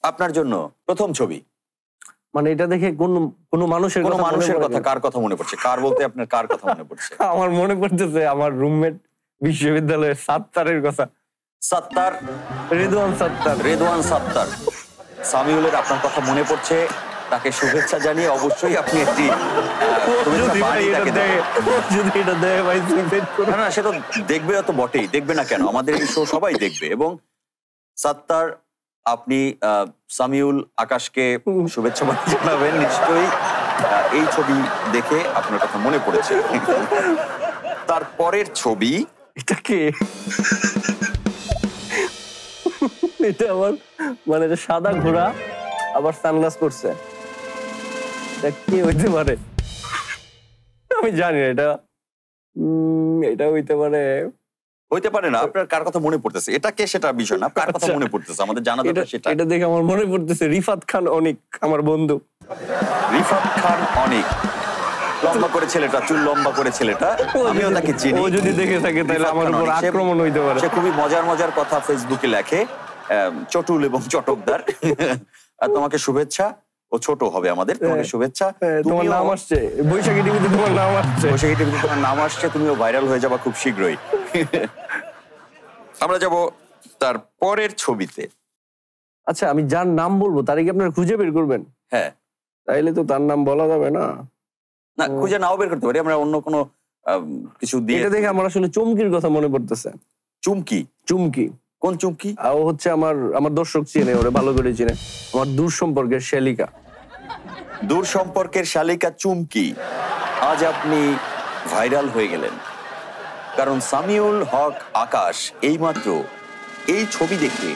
আপনার জন্য প্রথম ছবি। মানে এটা দেখে কোন মানুষের কথা কার কথা মনে পড়ছে? কার বলতে আপনার কার কথা মনে পড়ছে? আমার মনে পড়তেছে আমার রুমমেট বিশ্ববিদ্যালয়ের সাত্তারের কথা। সাত্তার, রেদওয়ান সাত্তার। সামিউলের আপনার কথা মনে পড়ছে, তাকে শুভেচ্ছা জানিয়ে অবশ্যই আপনি একটি না সে তো দেখবে তো বটেই, দেখবে না কেন, আমাদের এই শো সবাই দেখবে। এবং সাত্তার, আপনি সামিউল আকাশকে শুভেচ্ছা জানাবেন নিশ্চয়ই। এই ছবি দেখে আপনার কথা মনে পড়েছে। তারপরের ছবি, এটা কে? এটা আমার মানে সাদা ঘোড়া আবার সানগ্লাস পরছে, এটা কি হইতে পারে? আমি জানি না। এটা হইতে পারে না। আপনার কার কথা মনে পড়তেছে এটা কে সেটা বিষয় না, কার কথা মনে পড়তেছে আমাদের জানা দরকার সেটা। এটা দেখে আমার মনে পড়তেছে রিফাত খান অনিক, আমার বন্ধু। রিফাত খান অনিক, লম্বা করে ছেলেটা, চুল লম্বা করে ছেলেটা, আমিও তাকে চিনি। ও যদি দেখে থাকে তাহলে আমার উপর আক্রমণ হইতে পারে। সে খুবই মজার কথা ফেসবুকে লেখে, চটুল এবং চটকদার। তোমাকে শুভেচ্ছা, ও ছোট হবে আমাদের, তোমাকে শুভেচ্ছা। তোমার নাম আসছে বৈশাখী টিভিতে, তোমার নাম আসছে বৈশাখী টিভিতে, তোমার নাম আসছে, তুমিও ভাইরাল হয়ে যাবা খুব শীঘ্রই। আমরা যাব তার পরের ছবিতে। আচ্ছা, আমি যার নাম বলবো তারে কি আপনারা খুঁজে বের করবেন? হ্যাঁ। তাইলে তো তার নাম বলা যাবে না। না, খুঁজে নাও বের করতে পারি আমরা, অন্য কোনো কিছু দিয়ে। এটা দেখে আমার আসলে চুমকির কথা মনে পড়তেছে। চুমকি? কোন চুমকি? ও হচ্ছে আমার দর্শক চিনে, ওরে ভালো করে চিনে, আমার দূর সম্পর্কের শালিকা চুমকি। আজ আপনি ভাইরাল হয়ে গেলেন, কারণ সামিউল হক আকাশ এইমাত্র এই ছবি দেখে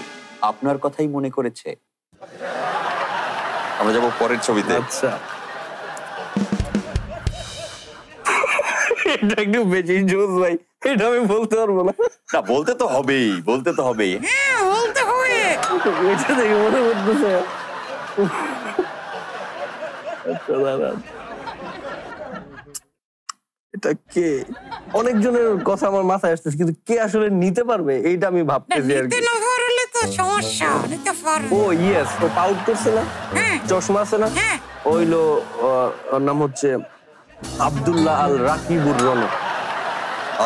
আপনার কথাই মনে করেছে। আমরা যাব পরের ছবিতে। আচ্ছা, এটা একটু বেশি জোস ভাই, এটা আমি বলতে পারবো না। না, বলতে তো হবেই। এটা দেখে মনে করতেছে। এটা কে? অনেকজনের কথা আমার মাথায় আসতেছে, কিন্তু কে আসলে নিতে পারবে এইটা আমি ভাবতেছি আর কি। ও ইয়েস, ও পাউট করছে না, চশমা আছে না, ওইলো ওর নাম হচ্ছে আব্দুল্লাহ আল রাকিবুর রনো।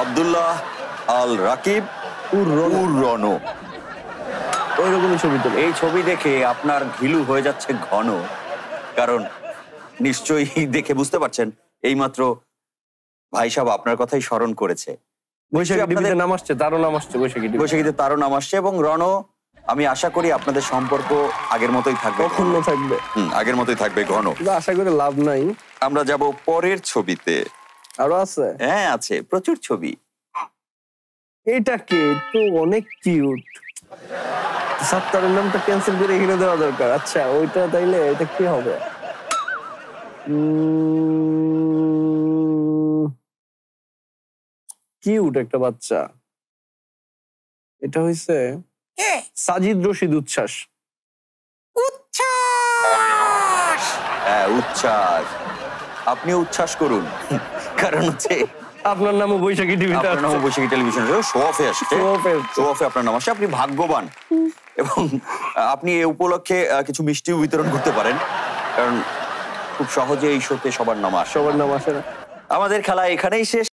আব্দুল্লাহ আল রাকিব উর রনো। ওইরকমই ছবি তোলে। এই ছবি দেখে আপনার ঘিলু হয়ে যাচ্ছে ঘন, কারণ নিশ্চয়ই দেখে বুঝতে পারছেন এইমাত্র ভাই সাহেব আপনার কথাই স্মরণ করেছে। বৈশাখী টিভিতে নাম আসছে, তারও নাম আসছে, বৈশাখীতে তারও নাম আসছে। এবং রনো, আমি আশা করি আপনাদের সম্পর্ক আগের মতোই থাকবে, অক্ষুণ্ণ থাকবে। আগের মতোই থাকবে ঘন। আশা করে লাভ নাই। আমরা যাব পরের ছবিতে। আরো আছে? হ্যাঁ আছে, প্রচুর ছবি। এটা কে? তো অনেক কিউট। সাত্তারের নামটা ক্যান্সেল করে এখানে দেওয়া দরকার। আচ্ছা, ওইটা তাইলে এটা কি হবে? কিউট একটা বাচ্চা। এটা হইছে সাজিদ রশিদ উচ্ছ্বাস। উচ্ছ্বাস, আপনি উচ্ছ্বাস করুন, কারণ হচ্ছে আপনার নামও বৈশাখী টিভিতে, আপনার নামও বৈশাখী টেলিভিশন শো অফে আসছে, শো অফে আপনার নাম আসছে। আপনি ভাগ্যবান, এবং আপনি এই উপলক্ষে কিছু মিষ্টিও বিতরণ করতে পারেন, কারণ খুব সহজে এই শোতে সবার নাম আসে না। আমাদের খেলা এখানেই শেষ।